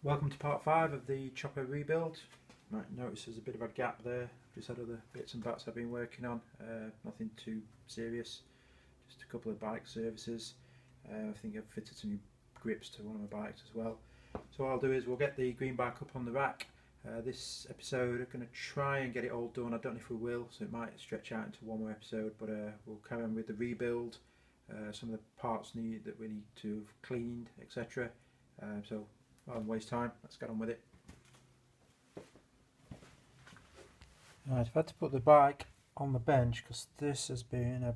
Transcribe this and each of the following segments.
Welcome to part 5 of the chopper rebuild. You might notice there's a bit of a gap there. I've just had other bits and bats I've been working on. Nothing too serious, just a couple of bike services. I think I've fitted some new grips to one of my bikes as well. So what I'll do is we'll get the green bike up on the rack. This episode I'm going to try and get it all done. I don't know if we will, so it might stretch out into one more episode, but we'll carry on with the rebuild. Some of the parts that we need to have cleaned, etc. So rather than waste time, let's get on with it. Right, I've had to put the bike on the bench because this has been a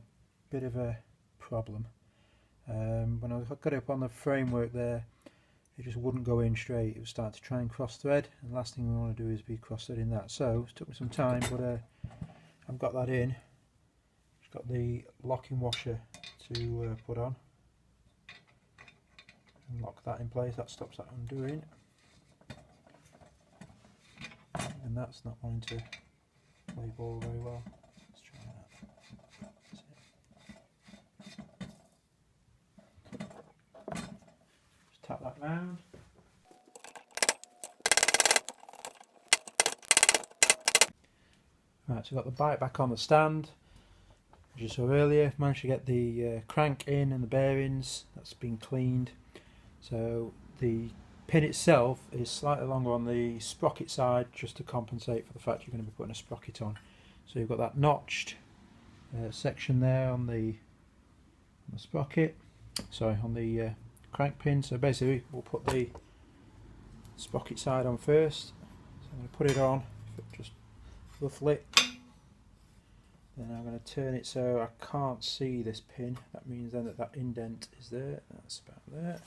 bit of a problem. When I got it up on the framework there, it just wouldn't go in straight. It was starting to try and cross thread, and the last thing we want to do is be cross threading that. So it took me some time, but I've got that in. Just got the locking washer to put on. Lock that in place, that stops that undoing, and that's not wanting to play ball very well. Let's try that. Just tap that round. Right, so I've got the bike back on the stand. As you saw earlier, managed to get the crank in and the bearings. That's been cleaned. So the pin itself is slightly longer on the sprocket side, just to compensate for the fact you're going to be putting a sprocket on. So you've got that notched section there on the sprocket, sorry, on the crank pin. So basically we'll put the sprocket side on first. So I'm going to put it on, just roughly. Then I'm going to turn it so I can't see this pin. That means then that indent is there. That's about there.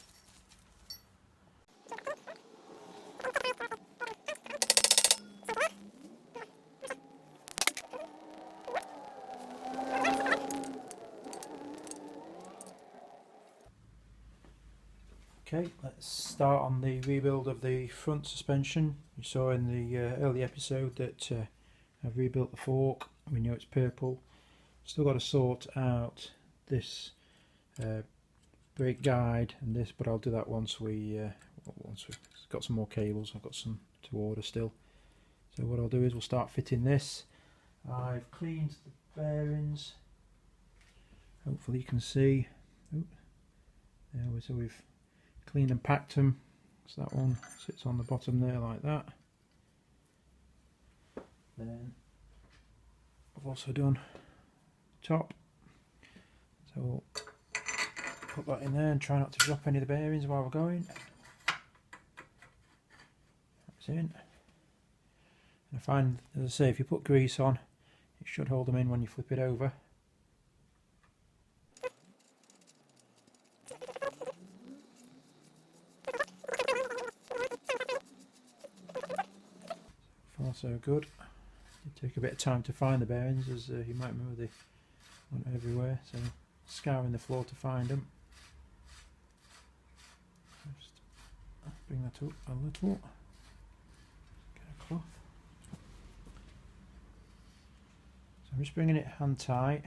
Okay, let's start on the rebuild of the front suspension. You saw in the early episode that I've rebuilt the fork. We know it's purple. Still got to sort out this brake guide and this, but I'll do that once we've got some more cables. I've got some to order still. So what I'll do is we'll start fitting this. I've cleaned the bearings. Hopefully you can see. So we've cleaned and packed them. So that one sits on the bottom there like that. Then I've also done top. So we'll put that in there and try not to drop any of the bearings while we're going. That's in. And I find, as I say, if you put grease on, it should hold them in when you flip it over. Far so good. It take a bit of time to find the bearings, as you might remember they went everywhere, so scouring the floor to find them. Just bring that up a little. Get a cloth. So I'm just bringing it hand tight,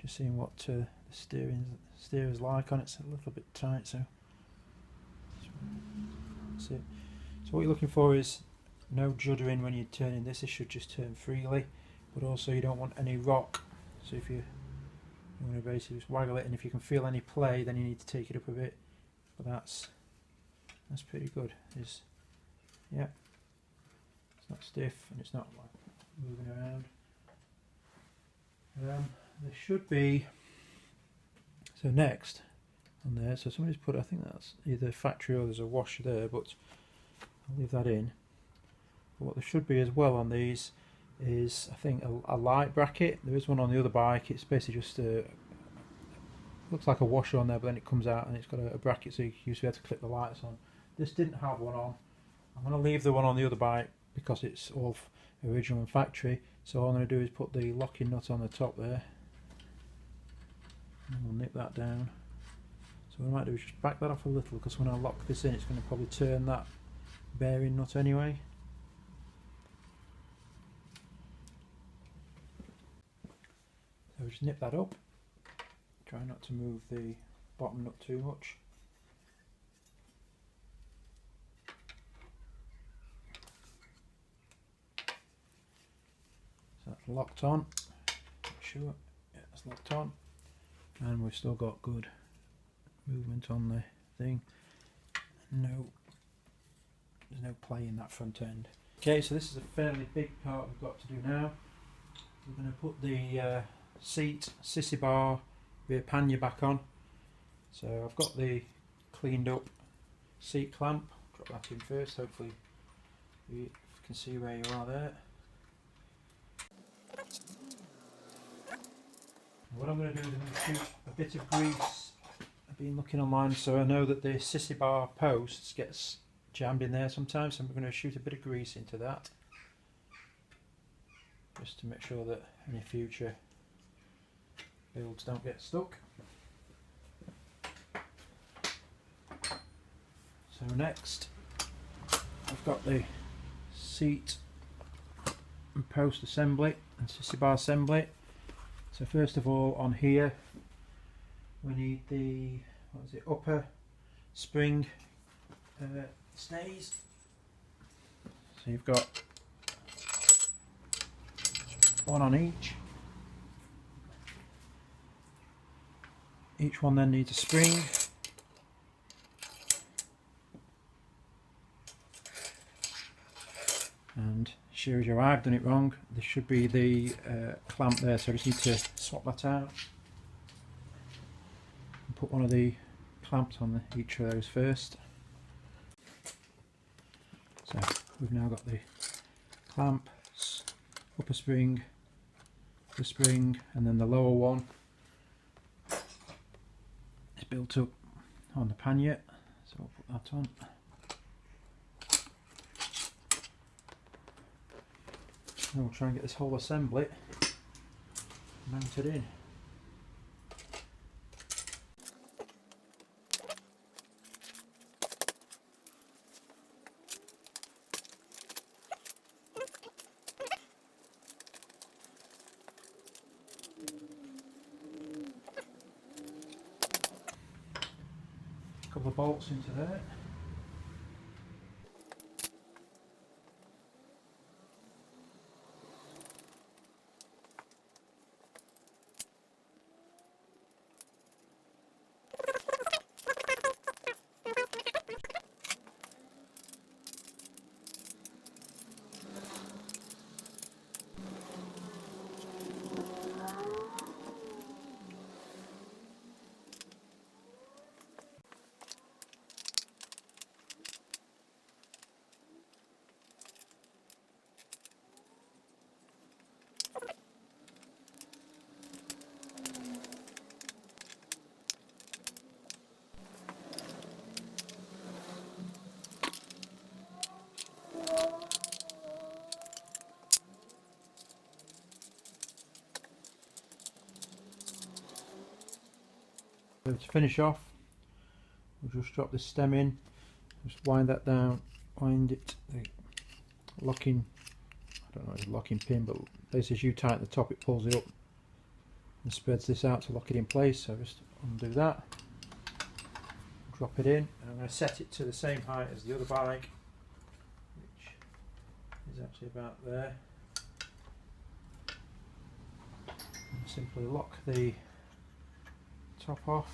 just seeing what the steer's like on it. It's a little bit tight, so that's it. So what you're looking for is no juddering when you're turning this. It should just turn freely, but also you don't want any rock. So if you want to basically just waggle it, and if you can feel any play, then you need to take it up a bit. But that's pretty good. Yeah, it's not stiff and it's not like moving around. There should be, so next on there, so somebody's put, I think that's either factory or there's a washer there, but I'll leave that in. But what there should be as well on these is, I think, a light bracket. There is one on the other bike. It's basically just looks like a washer on there, but then it comes out and it's got a bracket, so you used to be able to clip the lights on. This didn't have one on. I'm going to leave the one on the other bike because it's all original and factory. So all I'm going to do is put the locking nut on the top there, and we'll nip that down. So what I might do is just back that off a little, because when I lock this in, it's going to probably turn that bearing nut anyway. So just nip that up. Try not to move the bottom nut too much. that's locked on. Make sure, yeah, it's locked on, and we've still got good movement on the thing. No, there's no play in that front end. Okay, so this is a fairly big part we've got to do now. We're going to put the seat sissy bar rear pannier back on. So I've got the cleaned up seat clamp. Drop that in first, hopefully you can see where you are there. What I'm going to do is I'm going to shoot a bit of grease. I've been looking online, so I know that the sissy bar posts gets jammed in there sometimes, so I'm going to shoot a bit of grease into that, just to make sure that any future builds don't get stuck. So next I've got the seat and post assembly and sissy bar assembly. So first of all, on here we need the upper spring stays. So you've got one on each. Each one then needs a spring. And shows you I've done it wrong. There should be the clamp there, so I just need to swap that out and put one of the clamps on each of those first. So we've now got the clamp, upper spring, the spring, and then the lower one is built up on the pannier, so I'll put that on. And we'll try and get this whole assembly mounted in. A couple of bolts into there. So to finish off, we'll just drop the stem in, just wind that down, wind it, the locking, I don't know if it's a locking pin, but basically as you tighten the top it pulls it up and spreads this out to lock it in place. So just undo that, drop it in, and I'm going to set it to the same height as the other bike, which is actually about there. And simply lock the top off.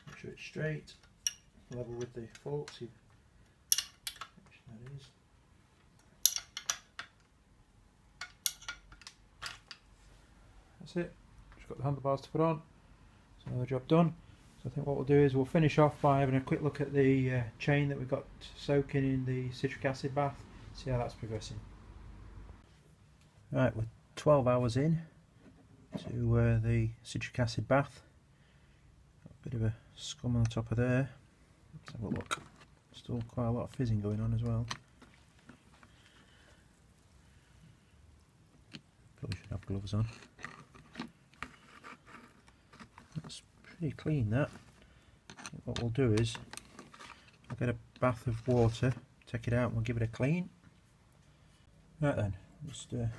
Make sure it's straight, level with the forks, which that is. That's it. Just got the handlebars to put on. So another job done. So I think what we'll do is we'll finish off by having a quick look at the chain that we've got soaking in the citric acid bath. See how that's progressing. Right, we're 12 hours in to the citric acid bath. Got a bit of a scum on the top of there. Let's have a look. Still quite a lot of fizzing going on as well. Probably should have gloves on. That's pretty clean, that. What we'll do is I'll get a bath of water, take it out and we'll give it a clean. Right then, just turn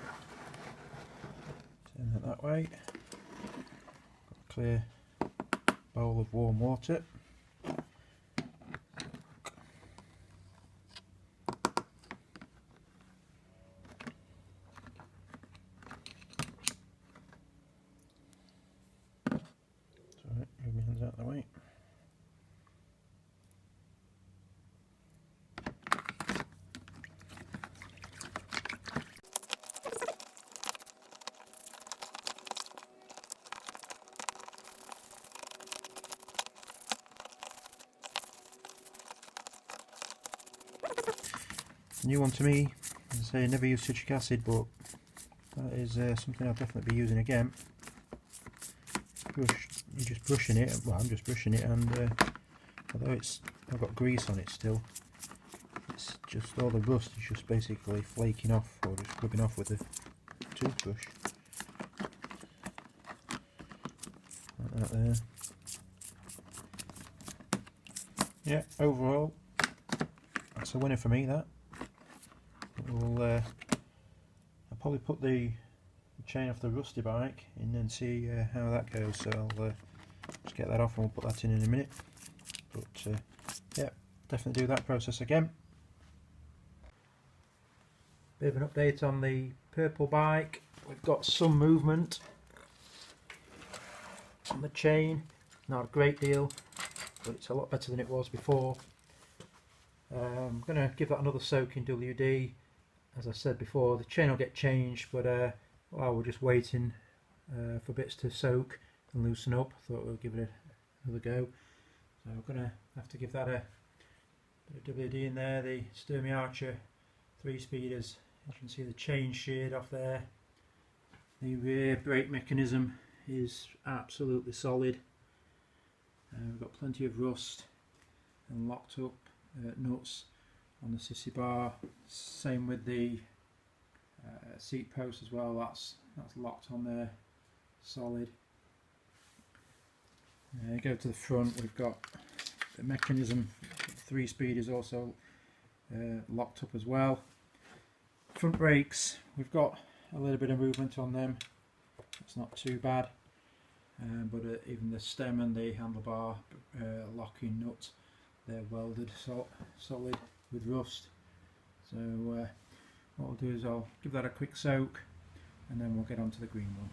that way. Got a clear bowl of warm water. Sorry, move my hands out of the way. New one to me. As I say, never use citric acid, but that is something I'll definitely be using again. You're just brushing it. Well, I'm just brushing it, and although I've got grease on it still, it's just all the rust is just basically flaking off or just rubbing off with a toothbrush. Like that there. Yeah, overall, that's a winner for me. That. I'll probably put the chain off the rusty bike and then see how that goes. So I'll just get that off and we'll put that in a minute. But yeah, definitely do that process again. Bit of an update on the purple bike. We've got some movement on the chain, not a great deal, but it's a lot better than it was before. I'm going to give that another soak in WD. As I said before, the chain will get changed, but while we're just waiting for bits to soak and loosen up, I thought we'll give it another go. So I'm going to have to give that a bit of WD in there. The Sturmey Archer 3-speeders, you can see the chain sheared off there. The rear brake mechanism is absolutely solid. We've got plenty of rust and locked up nuts on the sissy bar. Same with the seat post as well. That's locked on there, solid. Go to the front. We've got the mechanism. 3-speed is also locked up as well. Front brakes. We've got a little bit of movement on them. It's not too bad. But even the stem and the handlebar locking nuts, they're welded solid with rust. So what I'll do is I'll give that a quick soak and then we'll get on to the green one.